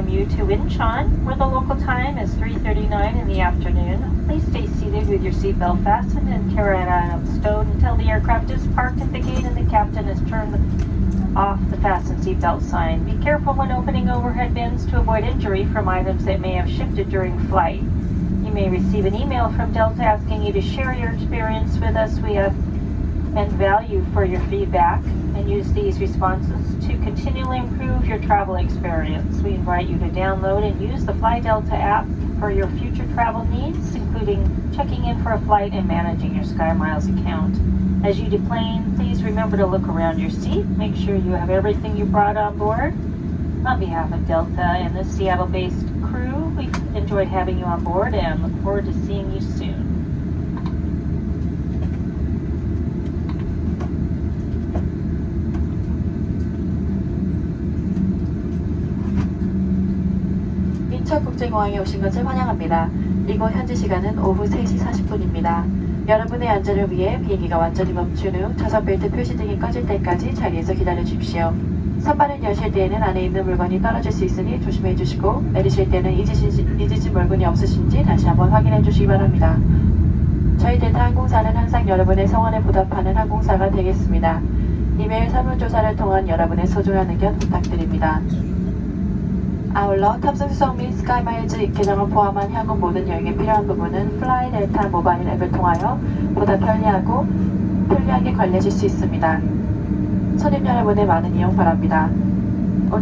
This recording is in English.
you to Incheon, where the local time is 3:39 in the afternoon. Please stay seated with your seatbelt fastened and carry it out stowed until the aircraft is parked at the gate and the captain has turned off the fasten seatbelt sign. Be careful when opening overhead bins to avoid injury from items that may have shifted during flight. You may receive an email from Delta asking you to share your experience with us. We have and value for your feedback and use these responses to continually improve your travel experience. We invite you to download and use the Fly Delta app for your future travel needs, including checking in for a flight and managing your SkyMiles account. As you deplane, please remember to look around your seat. Make sure you have everything you brought on board. On behalf of Delta and the Seattle-based crew, we enjoyed having you on board and look forward to seeing you soon. 인천국제공항에 오신 것을 환영합니다. 이곳 현지 시간은 오후 3시 40분입니다. 여러분의 안전을 위해 비행기가 완전히 멈춘 후 좌석 벨트 표시등이 꺼질 때까지 자리에서 기다려 주십시오. 선반을 여실 때에는 안에 있는 물건이 떨어질 수 있으니 조심해 주시고, 내리실 때는 잊으신 물건이 없으신지 다시 한번 확인해 주시기 바랍니다. 저희 델타 항공사는 항상 여러분의 성원에 보답하는 항공사가 되겠습니다. 이메일 설문조사를 통한 여러분의 소중한 의견 부탁드립니다. 아울러 탑승 수속 및 스카이마일즈 계정을 포함한 향후 모든 여행에 필요한 부분은 플라이 델타 모바일 앱을 통하여 보다 편리하게 관리하실 수 있습니다. 손님 여러분의 많은 이용 바랍니다.